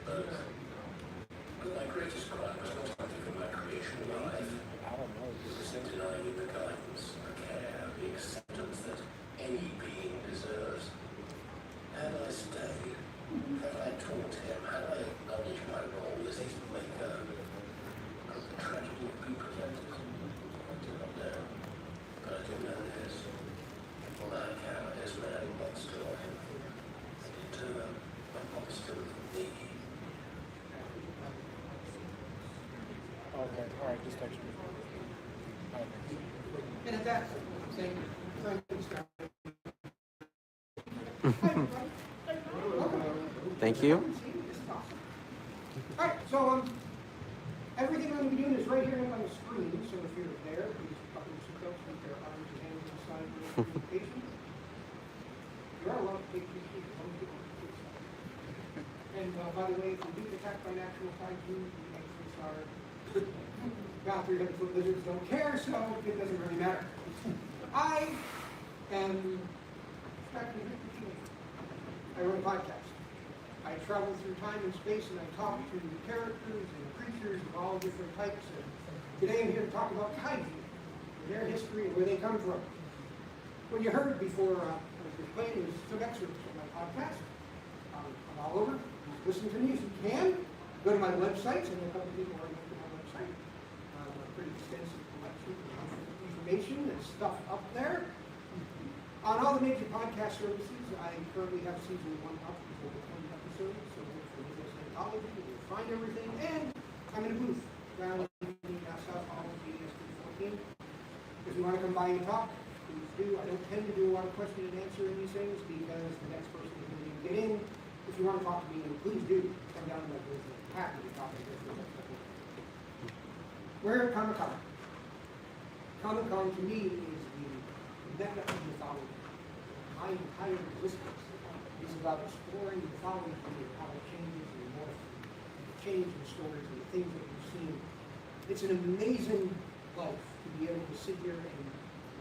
But my greatest crime was not hunting for my creation alive. It was in denying the guidance, the care, the acceptance that any being deserves. Had I stayed, had I taught him, had I acknowledged my role as his maker, could the tragedy be prevented? I do not know. But I do know this. My character is made a monster of him, and in turn, a monster of me. Okay, all right, just text me. Okay. And at that, thank you, Scott. Thank you. All right, so everything I'm going to be doing is right here on the screen. So if you're there, please buckle your seatbelts with their arms and hands inside the presentation. There are a lot of big people. And by the way, if you do get attacked by natural kaiju, the exits are about 300-foot lizards. Don't care, so it doesn't really matter. I am. I run a podcast. I travel through time and space and I talk to characters and creatures of all different types. And today I'm here to talk about Kaiju, their history and where they come from. What you heard before I was playing was some excerpts from my podcast. I'm all over. Listen to me if you can. Go to my websites, and a couple of people already went to my website. A pretty extensive collection of information and stuff up there. On all the major podcast services, I currently have season 1 up for 20 episodes, so look for videos and anthology, you'll find everything, and I'm in a booth down in South Hall of BS314. If you want to come by and talk, please do. I don't tend to do a lot of question and answer in these things because the next person is going to get in. If you want to talk to me, please do come down to my booth. I'm happy to talk to you. We're at Comic-Con. Comic-Con to me is the mecca of mythology. My entire existence is about exploring mythology and how it changes and morphs, the change in stories and the things that we've seen. It's an amazing life to be able to sit here and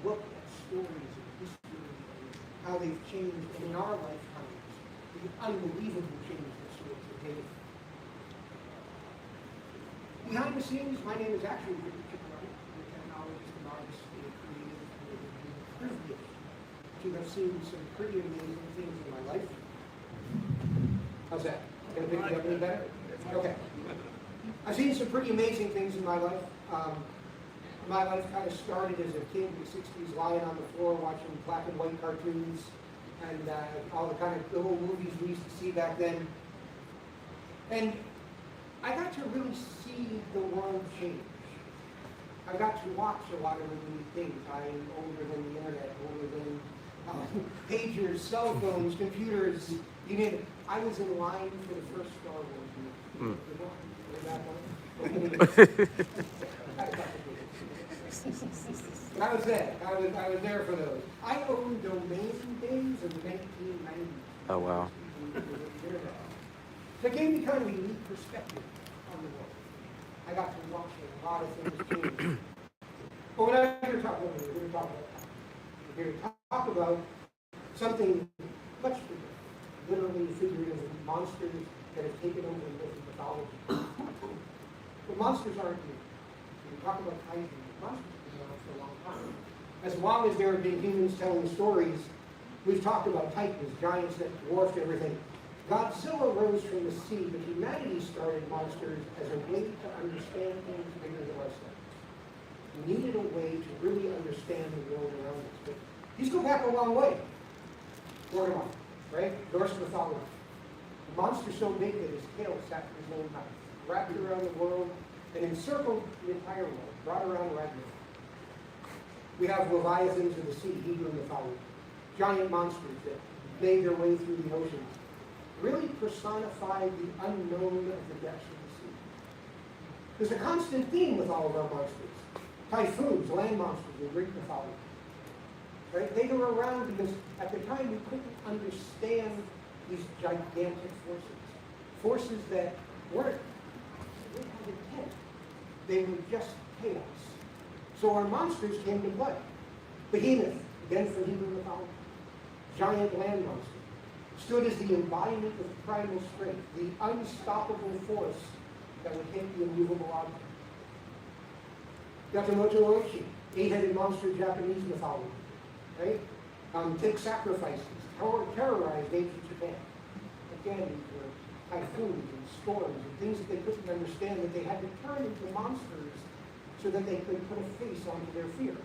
look at stories and history and how they've changed, and in our lifetimes, the unbelievable change that stories have made. Behind the scenes, my name is actually Richard Chipperoni. I'm a technologist and artist and creative and privileged to have seen some pretty amazing things in my life. How's that? Gonna pick it up any better? Okay. I've seen some pretty amazing things in my life. My life kind of started as a kid in the 60s, lying on the floor watching black and white cartoons and all the kind of little movies we used to see back then. And I got to really see the world change. I got to watch a lot of really things. I'm older than the internet, older than pagers, cell phones, computers, you name it. I was in line for the first Star Wars movie. I was there. I was there for those. I owned domain names in the 1990s. Oh, wow. So it gave me kind of a unique perspective on the world. I got to watch a lot of things change. But we're not here to talk about it. We're here to talk about something much bigger. Literally figurative monsters that have taken over myth and mythology. But monsters aren't new. When we talk about Kaiju, monsters have been around for a long time. As long as there have been humans telling stories, we've talked about titans, giants that dwarfed everything. Godzilla rose from the sea, but humanity started monsters as a way to understand things bigger than ourselves. We needed a way to really understand the world around us. But these go back a long way. Gorgon, right? Norse mythology. A monster so big that his tail sat in his own mouth, wrapped around the world, and encircled the entire world, brought around Ragnarok. We have leviathans of the sea, Hebrew mythology. Giant monsters that made their way through the oceans. Really personified the unknown of the depths of the sea. There's a constant theme with all of our monsters. Typhoons, land monsters in Greek mythology. Right? They were around because at the time we couldn't understand these gigantic forces. Forces that weren't, they didn't have intent. They were just chaos. So our monsters came to play. Behemoth, again from Hebrew mythology. Giant land monster. stood as the embodiment of primal strength, the unstoppable force that would hit the immovable object. Yamamoto Oishi, eight-headed monster of Japanese mythology, right? Take sacrifices, terrorized ancient Japan. Again, these were typhoons and storms and things that they couldn't understand, that they had to turn into monsters so that they could put a face onto their fear.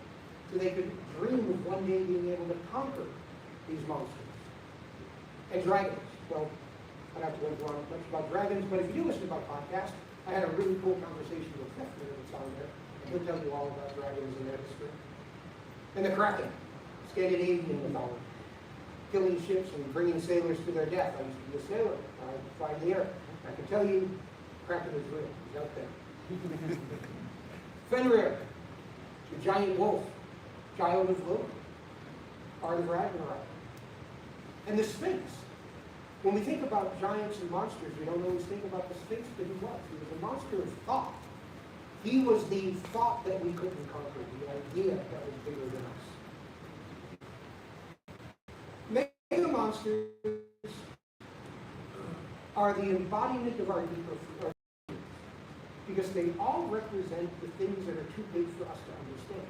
So they could dream of one day being able to conquer these monsters. And dragons. Well, I don't have to go on much about dragons, but if you do listen to my podcast, I had a really cool conversation with Hefner that's on there. He'll tell you all about dragons and their history. And the Kraken, Scandinavian mythology. Killing ships and bringing sailors to their death. I used to be a sailor. I fly in the air. I can tell you, Kraken is real. He's out there. Fenrir, the giant wolf, child of Loki, art of Ragnarok. And the Sphinx. When we think about giants and monsters, we don't always think about the Sphinx, but he was. He was a monster of thought. He was the thought that we couldn't conquer, the idea that was bigger than us. Mega monsters are the embodiment of our deeper fears, because they all represent the things that are too big for us to understand.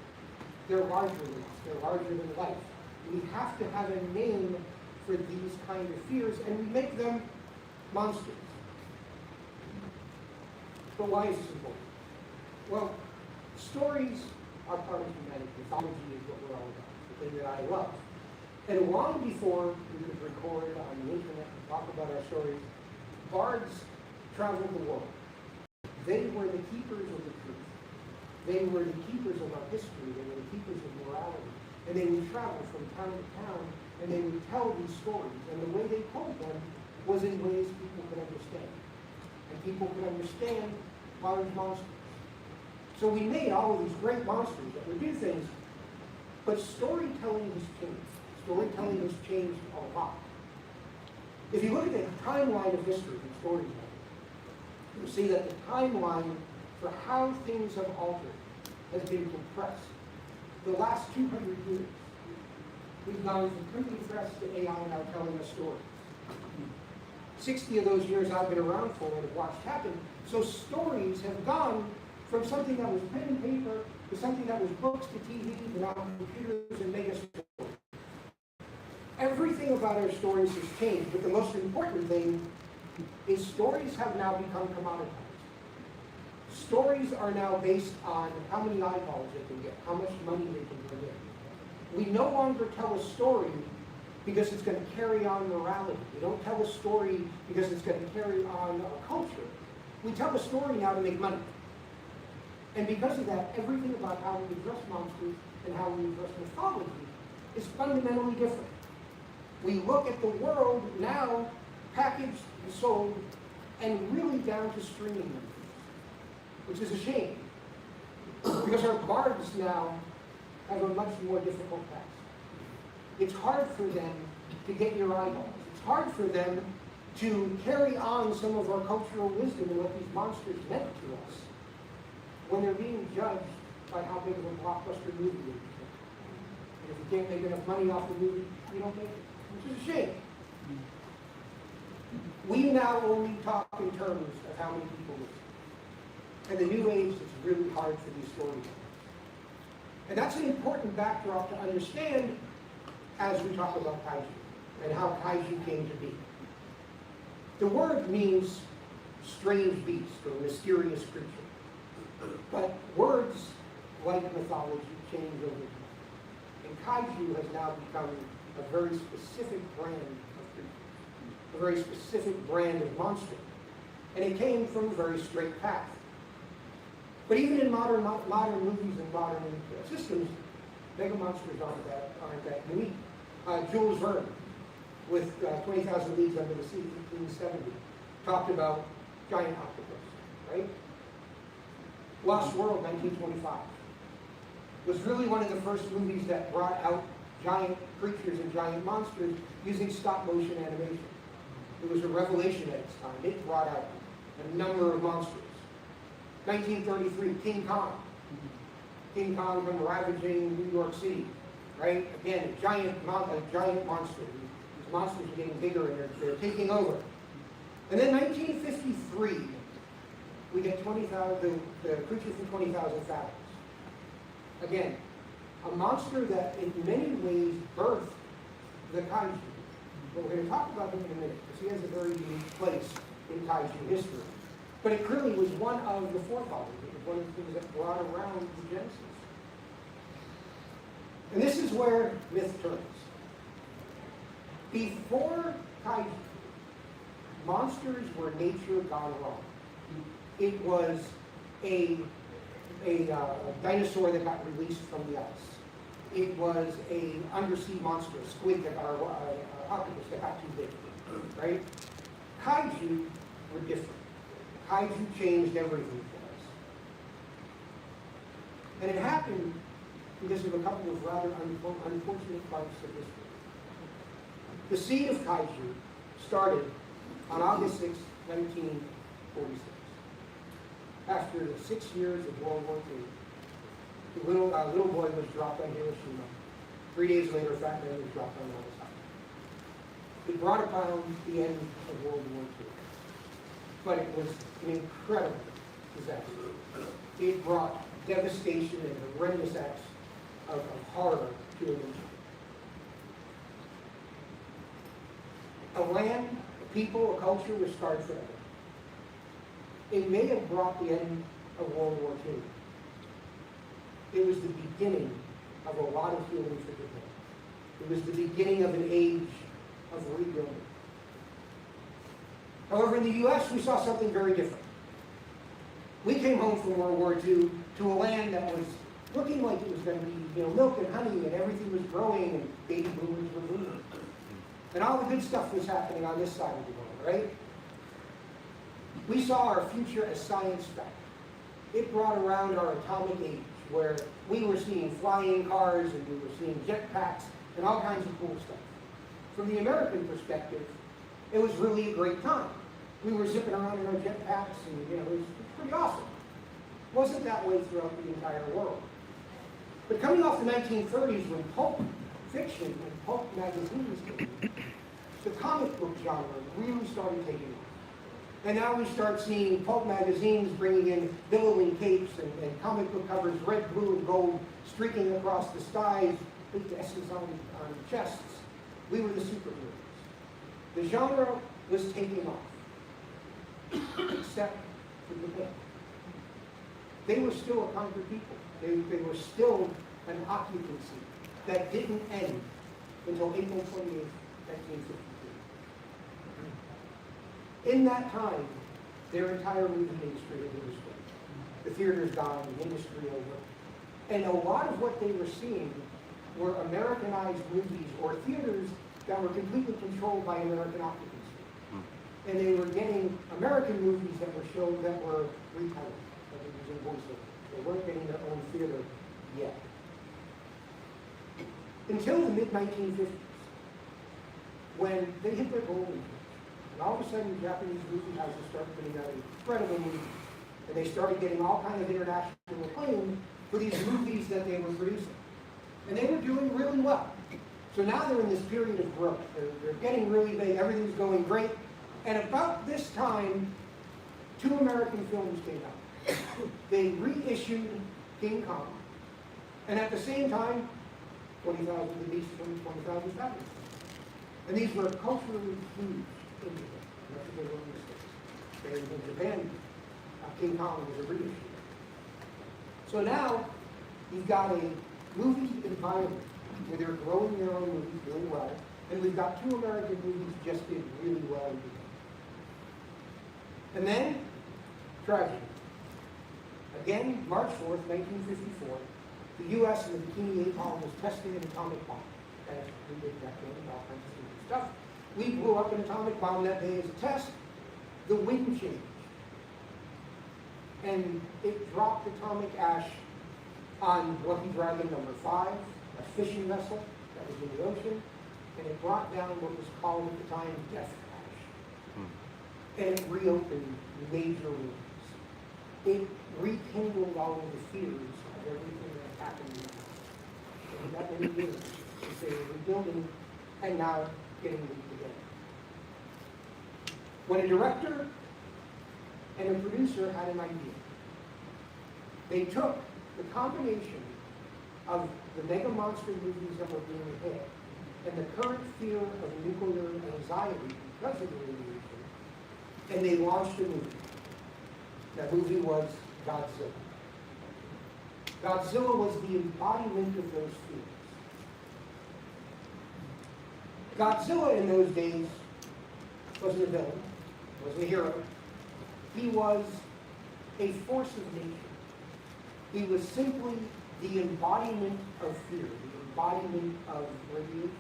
They're larger than us. They're larger than life. We have to have a name for these kind of fears, and we make them monsters. But why is this important? Well, stories are part of humanity. Mythology is what we're all about, the thing that I love. And long before we could record on the internet and talk about our stories, bards traveled the world. They were the keepers of the truth. They were the keepers of our history. They were the keepers of morality. And they would travel from town to town, and they would tell these stories. And the way they told them was in ways people could understand. And people could understand large monsters. So we made all of these great monsters that would do things, but storytelling has changed. Storytelling has changed a lot. If you look at the timeline of history in storytelling, you'll see that the timeline for how things have altered has been compressed. The last 200 years, we've gone from printing press to AI now telling us stories. 60 of those years I've been around for and have watched happen. So stories have gone from something that was pen and paper to something that was books to TV to now computers and mega stories. Everything about our stories has changed, but the most important thing is stories have now become commoditized. Stories are now based on how many eyeballs they can get, how much money they can bring in. We no longer tell a story because it's going to carry on morality. We don't tell a story because it's going to carry on a culture. We tell a story now to make money. And because of that, everything about how we address monsters and how we address mythology is fundamentally different. We look at the world now packaged and sold and really down to streaming them, which is a shame. Because our bards now have a much more difficult task. It's hard for them to get your eyeballs. It's hard for them to carry on some of our cultural wisdom and what these monsters meant to us when they're being judged by how big of a blockbuster movie they become. And if you can't make enough money off the movie, you don't make it, which is a shame. We now only talk in terms of how many people listen. In the new age, it's really hard for these stories. And that's an important backdrop to understand as we talk about Kaiju and how Kaiju came to be. The word means strange beast or mysterious creature. But words, like mythology, change over time. And Kaiju has now become a very specific brand of creature, a very specific brand of monster. And it came from a very straight path. But even in modern movies and modern systems, mega monsters aren't that unique. Jules Verne, with 20,000 Leagues Under the Sea, 1870, talked about giant octopus, right? Lost World, 1925, was really one of the first movies that brought out giant creatures and giant monsters using stop-motion animation. It was a revelation at its time. It brought out a number of monsters. 1933, King Kong. King Kong from ravaging New York City, right? Again, a giant monster. He's The monsters are getting bigger and they're taking over. And then 1953, we get 20,000, the creature from 20,000 Fathoms. Again, a monster that in many ways birthed the Kaiju. But we're going to talk about him in a minute, because he has a very unique place in Kaiju history. But it clearly was one of the forefathers. It was one of the things that brought around the Genesis. And this is where myth turns. Before Kaiju, monsters were nature gone wrong. It was a dinosaur that got released from the ice. It was a undersea monster, a squid that got, octopus that got too big, right? Kaiju were different. Kaiju changed everything for us. And it happened because of a couple of rather unfortunate parts of history. The seed of Kaiju started on August 6, 1946. After the 6 years of World War II, the little boy was dropped on Hiroshima. 3 days later, a fat man was dropped on Nagasaki. It brought about the end of World War II. But it was an incredible disaster. It brought devastation and horrendous acts of horror to a nation. A land, a people, a culture was scarred forever. It may have brought the end of World War II. It was the beginning of a lot of healing for Japan. It was the beginning of an age of rebuilding. However, in the U.S., we saw something very different. We came home from World War II to a land that was looking like it was going to be, milk and honey, and everything was growing, and baby boomers were booming. And all the good stuff was happening on this side of the world, right? We saw our future as science fact. It brought around our atomic age, where we were seeing flying cars, and we were seeing jetpacks, and all kinds of cool stuff. From the American perspective, it was really a great time. We were zipping around in our jetpacks, and it was pretty awesome. It wasn't that way throughout the entire world. But coming off the 1930s, when pulp fiction and pulp magazines came, the comic book genre really started taking off. And now we start seeing pulp magazines bringing in billowing capes and comic book covers, red, blue, and gold, streaking across the skies with the S's on chests. We were the superheroes. The genre was taking off, except for Japan. They were still a conquered people. They were still an occupancy that didn't end until April 28, 1953. In that time, their entire movie industry had been destroyed. The theater's gone, the industry over. And a lot of what they were seeing were Americanized movies or theaters that were completely controlled by American occupancy. And they were getting American movies that were shown that were retitled, that were using voiceover. They weren't getting their own theater yet. Until the mid-1950s, when they hit their golden age. And all of a sudden, Japanese movie houses started putting out incredible movies. And they started getting all kinds of international acclaim for these movies that they were producing. And they were doing really well. So now they're in this period of growth. They're getting really big, everything's going great. And about this time, 2 American films came out. They reissued King Kong. And at the same time, 20,000 The Beast from 20,000 Fathoms. And these were culturally huge in Japan. That's what they were in the States. In Japan, King Kong was a reissue. So now, you've got a movie environment where they're growing their own movies, doing well, and we've got 2 American movies just did really well in Japan. And then, tragedy. Again, March 4th, 1954, the U.S. and the Bikini Atoll was testing an atomic bomb. As we did back then, all kinds of stupid stuff. We blew up an atomic bomb that day as a test. The wind changed. And it dropped atomic ash on Lucky Dragon number 5, a fishing vessel that was in the ocean, and it brought down what was called at the time death ash. And it reopened major wounds. It rekindled all of the fears of everything that happened in the past. And that many years since they were rebuilding, and now getting leaked again. When a director and a producer had an idea, they took the combination of the mega monster movies that were being made and the current fear of nuclear anxiety because of the radiation, and they launched a movie. That movie was Godzilla. Godzilla was the embodiment of those fears. Godzilla in those days wasn't a villain, wasn't a hero. He was a force of nature. He was simply the embodiment of fear, the embodiment of radiation,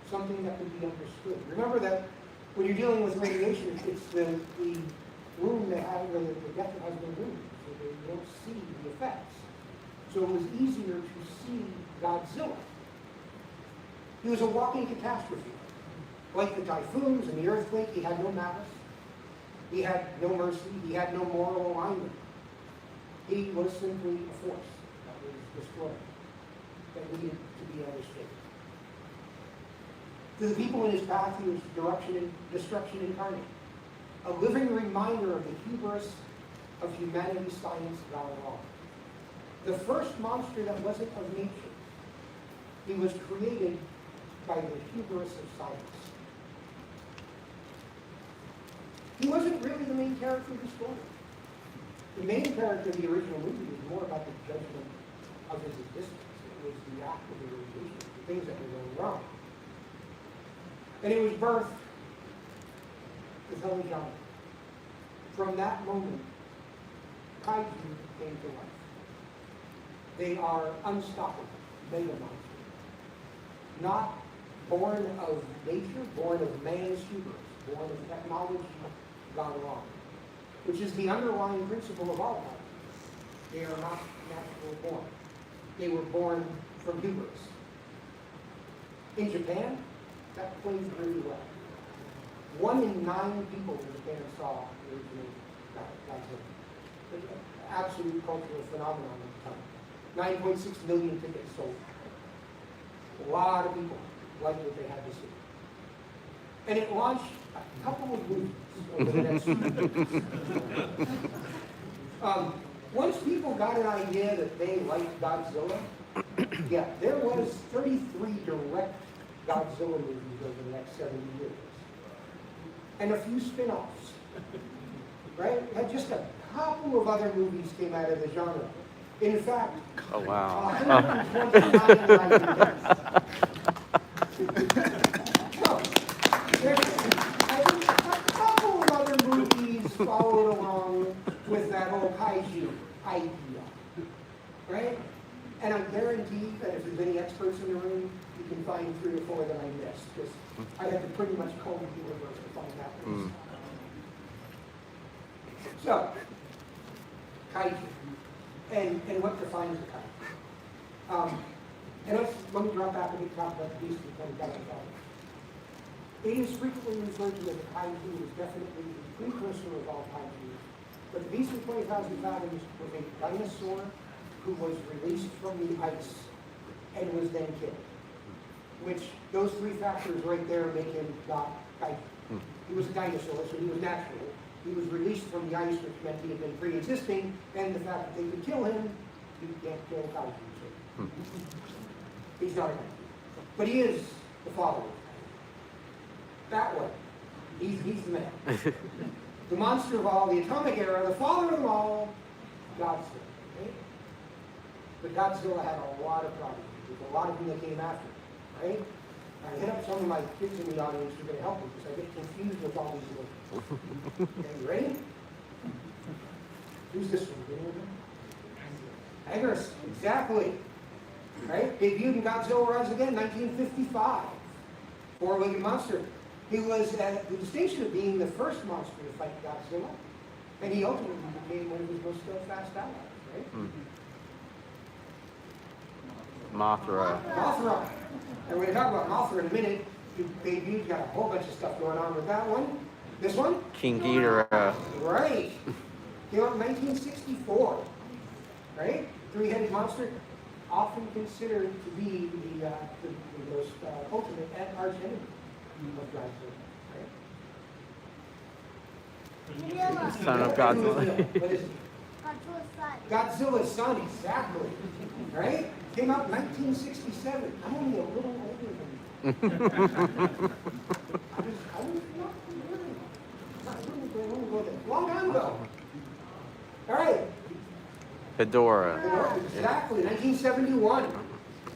something that could be understood. Remember that when you're dealing with radiation, it's the room that has the death that has been moved, so you don't see the effects. So it was easier to see Godzilla. He was a walking catastrophe. Like the typhoons and the earthquake, he had no malice. He had no mercy. He had no moral alignment. He was simply a force that was destroyed, that needed to be understood. To the people in his path, he was destruction incarnate, a living reminder of the hubris of humanity's science gone wrong. The first monster that wasn't of nature. He was created by the hubris of science. He wasn't really the main character of the story. The main character of the original movie was more about the judgment of his existence. It was the act of the radiation, the things that were going wrong. And it was birthed with Holy John. From that moment, Kaiju came to life. They are unstoppable, mega monsters. Not born of nature, born of man's hubris, born of technology gone wrong, which is the underlying principle of all life. They are not naturally born. They were born from hubris. In Japan, that plays really well. 1 in 9 people in Japan saw the original Godzilla. An absolute cultural phenomenon at the time. 9.6 million tickets sold. A lot of people liked what they had to see. And it launched a couple of movies over the next few years. Once people got an idea that they liked Godzilla, yeah, there was 33 direct Godzilla movies over the next 70 years. And a few spin-offs. Right? And just a couple of other movies came out of the genre. In fact, Oh, wow. 129 ideas. So, I think a couple of other movies followed along with that whole kaiju idea. Right? And I guarantee that if there's any experts in the room, you can find 3 or 4 that I missed. Because I had to pretty much comb the universe to find that list. So, kaiju. And what defines the kaiju? And let me drop back and talk about the beast and kind of got it going. It is frequently referred to as a kaiju. It is definitely the precursor of all kaiju. But the beast of 20,000 fathoms was a dinosaur who was released from the ice and was then killed. Which, those 3 factors right there make him not kaiju. He was a dinosaur, so he was natural. He was released from the ice, which meant he had been pre-existing, and the fact that they could kill him, you can't kill kaiju. So he's not a kaiju. But he is the father of kaiju. That way. He's the man. The monster of all, the atomic era, the father of them all, Godzilla. Right? But Godzilla had a lot of problems. There's a lot of them that came after him. Right? I hit up some of my kids in the audience who are going to help me because I get confused with all these words. Okay, you ready? Who's this one? Agris, exactly. Right? Debuted in Godzilla Rise Again, 1955. 4-legged monster. He was at the distinction of being the first monster to fight Godzilla, and he ultimately became one of his most steadfast allies, right? Mothra. Mothra. And we're going to talk about Mothra in a minute. Debuted, got a whole bunch of stuff going on with that one. This one? King Ghidorah. Right. Came out in 1964. Right? 3-headed monster. Often considered to be the most ultimate arch enemy. of Godzilla, right? Son of Godzilla. What is it? Godzilla's son, exactly. Right? Came out in 1967. I'm only a little older than you. I was not really, long time ago. All right. Fedora. Exactly, 1971,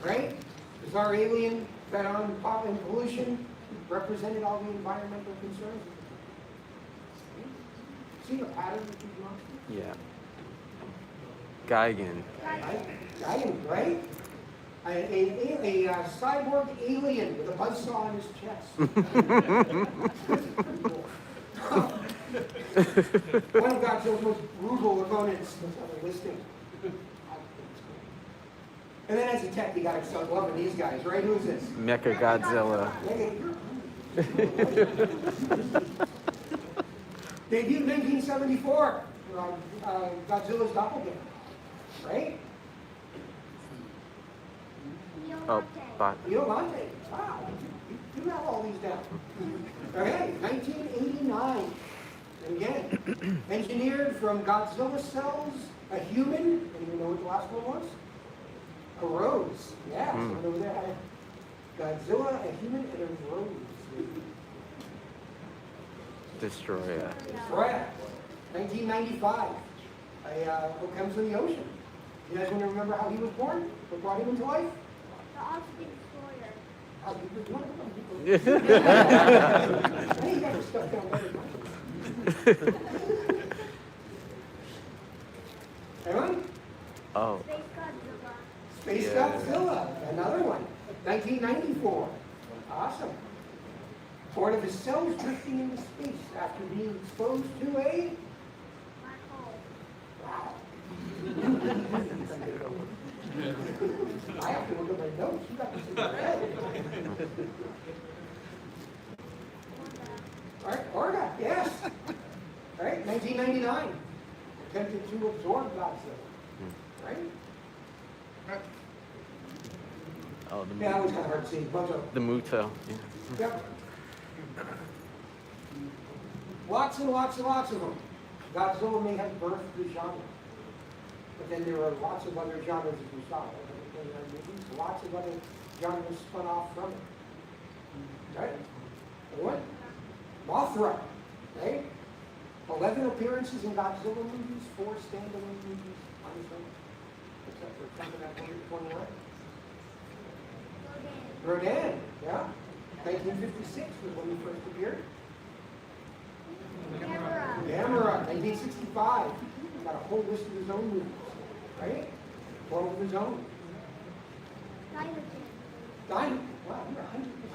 right? Bizarre alien fed on pop and pollution, represented all the environmental concerns. See the pattern of these monsters? Yeah. Geigen. Giant, right? A cyborg alien with a buzzsaw on his chest. One of Godzilla's most brutal opponents was on the listing. And then as a tech, you gotta start loving these guys, right? Who is this? Mecha Godzilla. Debuted in 1974. Godzilla's doppelganger, right? Oh, but Violante. Wow, you have all these down. Okay, 1989. And again, engineered from Godzilla cells, a human, and you know what the last one was? A rose. Yeah, so over there had Godzilla, a human, and a rose. Destroyer. Right. 1995. What comes from the ocean? You guys want to remember how he was born? What brought him into life? The oxygen destroyer. How he was born? Hey, you got your stuff down better. Anyone? Oh. Space Godzilla. Space Yeah. Godzilla, another one. 1994. Awesome. Born of his cells drifting into space after being exposed to a... Black hole. Wow. I have to look at my notes. You got this in your head. All right, Orga, yes. All right, 1999. Attempted to absorb Godzilla. Right? Oh, the Yeah, that was kind of hard to see. Bunch of the Muto. Yeah. Yep. Lots and lots and lots of them. Godzilla may have birthed the genre. But then there are lots of other genres as we saw. Lots of other genres spun off from it. Right? What? Mothra. Right? 11 appearances in Godzilla movies, 4 standalone movies on his own. Except for something at 121. Rodan, yeah. 1956 was when he first appeared. Gamera, 1965. Got a whole list of his own movies, right? 12 of his own. Dynogen. Wow, you're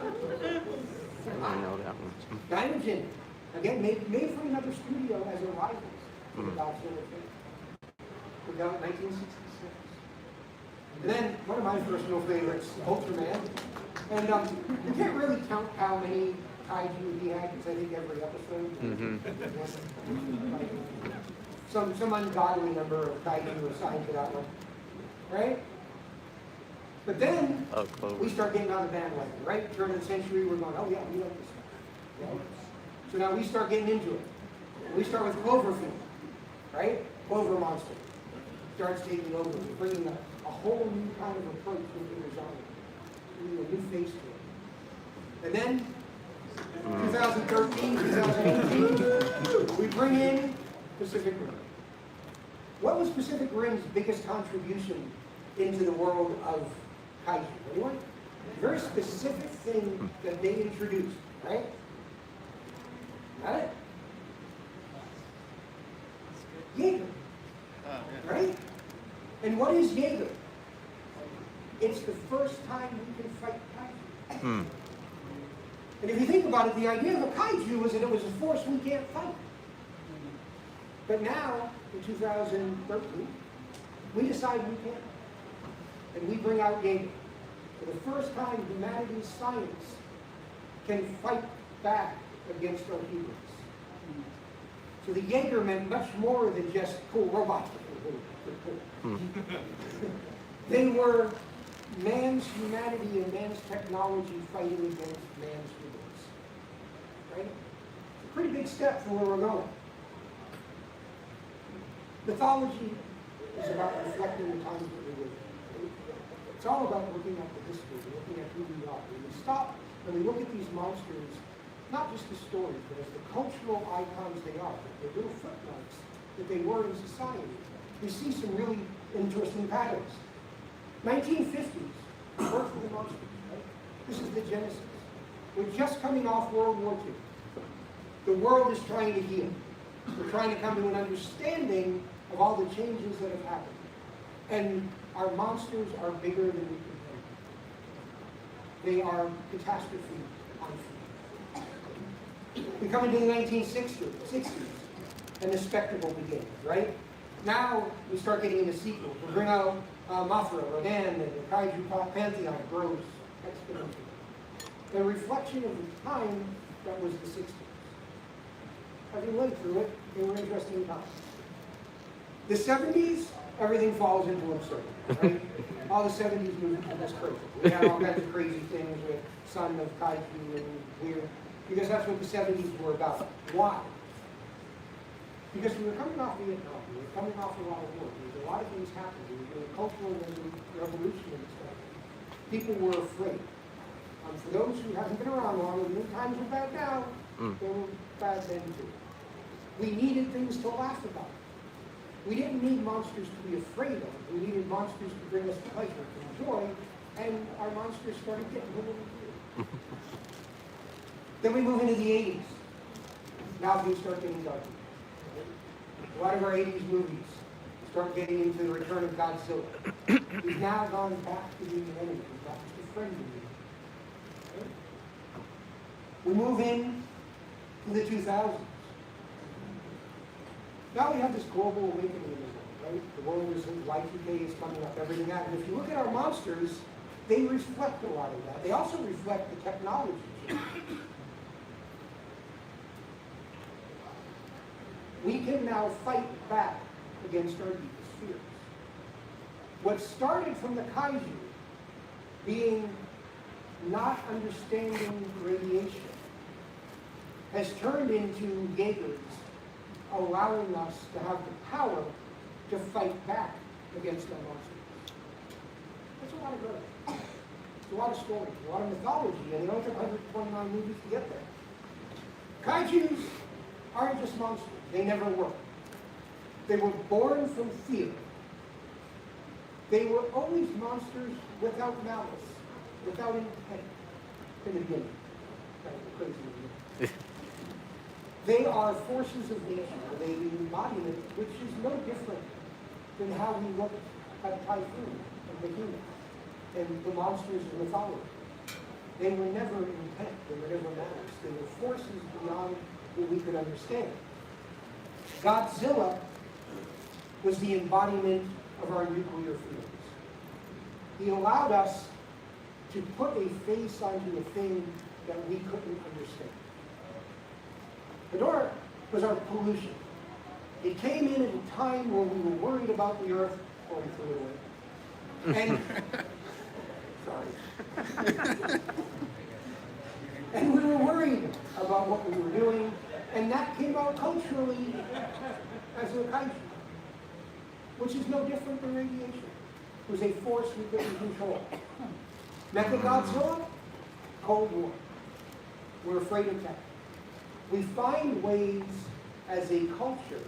100%. I know that one. Dynogen. Again, made for another studio as a rival to the Godzilla film. Put out 1966. And then, one of my personal favorites, Ultraman. And you can't really count how many Kaiju he had, because I think every episode. Some ungodly number of Kaiju assigned to that one. Right? But then, Oh, Clover. we start getting on the bandwagon, right? Turn of the century, we're going, oh yeah, we like this stuff. Right? So now we start getting into it. We start with Cloverfield, right? Clover Monster starts taking over, bringing a whole new kind of approach into the genre, bringing a new face to it. And then, 2013, 2018, we bring in Pacific Rim. What was Pacific Rim's biggest contribution into the world of Kaiju? Anyone? A very specific thing that they introduced, right? Got it? Jaeger. Right? And what is Jaeger? It's the first time we can fight Kaiju. And if you think about it, the idea of a Kaiju was that it was a force we can't fight. But now, in 2013, we decide we can. And we bring out Jaeger. For the first time, humanity's science can fight back against our humans. So the Jaeger meant much more than just cool robots. They were man's humanity and man's technology fighting against man's humans. right? It's a pretty big step from where we're going. Mythology is about reflecting the times that we live in. It's all about looking at the history, looking at who we are. When we stop and we look at these monsters, not just as stories, but as the cultural icons they are, the little footnotes that they were in society, we see some really interesting patterns. 1950s, birth of the monsters, right? This is the genesis. We're just coming off World War II. The world is trying to heal. We're trying to come to an understanding of all the changes that have happened. And our monsters are bigger than we can think. They are catastrophe on food. We come into the 1960s, and the spectacle begins, right? Now we start getting into sequels. We bring out Mothra, Rodan, and the Kaiju pantheon grows exponentially. A reflection of the time that was the 60s. Having lived through it, they were interesting times. The 70s, everything falls into absurdity, right? All the 70s movies were just crazy. We had all kinds of crazy things with Son of Kaiju and weird, because that's what the 70s were about. Why? Because we were coming off Vietnam, we were coming off a lot of war, there was a lot of things happening, there was a cultural revolution and stuff. People were afraid. For those who haven't been around long, the times are bad now, they were bad then too. We needed things to laugh about. We didn't need monsters to be afraid of. We needed monsters to bring us pleasure and joy, and our monsters started getting a little weird. Then we move into the 80s. Now things start getting darker. A lot of our 80s movies start getting into the return of Godzilla. We've now gone back to being an enemy, not just a friend of you. Okay? We move in to the 2000s. Now we have this global awakening in the world, right? The world is Y2K is coming up, everything that. And if you look at our monsters, they reflect a lot of that. They also reflect the technology. We can now fight back against our deepest fears. What started from the Kaiju being not understanding radiation has turned into Jaegers allowing us to have the power to fight back against our monsters. That's a lot of growth. It's a lot of stories, a lot of mythology, and it only took 129 movies to get there. Kaijus aren't just monsters. They never were. They were born from fear. They were always monsters without malice, without intent in the beginning. Kind of crazy. They are forces of nature. They embodiment, which is no different than how we look at Typhoon and Behemoth and the monsters of mythology. They were never intent. They were never malice. They were forces beyond what we could understand. Godzilla was the embodiment of our nuclear feelings. He allowed us to put a face onto a thing that we couldn't understand. Ghidorah was our pollution. It came in at a time where we were worried about the earth, or we threw it away. And, sorry. And we were worried about what we were doing, and that came out culturally as a kaiju, which is no different than radiation. It was a force we couldn't control. Mechagodzilla, Cold War. We're afraid of tech. We find ways as a culture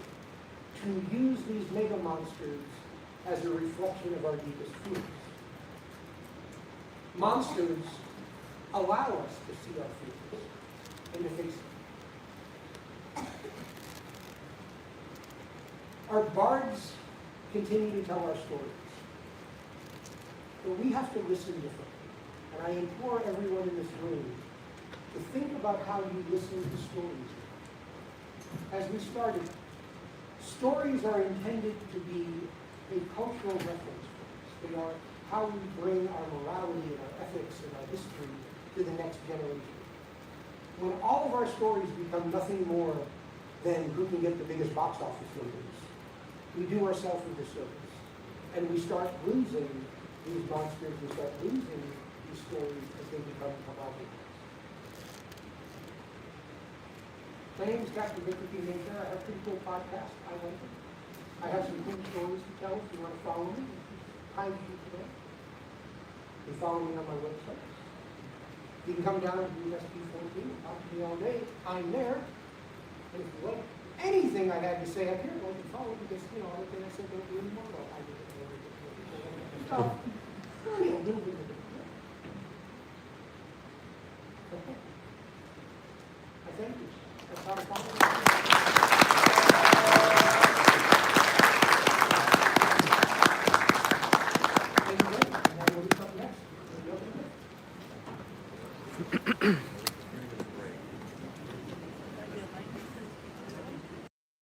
to use these mega monsters as a reflection of our deepest fears. Monsters allow us to see our fears and to face them. Our bards continue to tell our stories, but we have to listen differently. And I implore everyone in this room to think about how you listen to stories. As we started, stories are intended to be a cultural reference for us. They are how we bring our morality and our ethics and our history to the next generation. When all of our stories become nothing more than who can get the biggest box office numbers, we do ourselves a disservice. And we start losing these monsters, we start losing these stories as they become commodities. My name is Dr. Victor P. Mayfair. I have a pretty cool podcast. I like it. I have some cool stories to tell if you want to follow me. Kind of you today. You can follow me on my website. You can come down to USP14 and talk to me all day. I'm there. And if you like anything I had to say up here, well, you follow because, you know, everything I said don't do anymore. Well, I did it. Stuff. Really a little bit of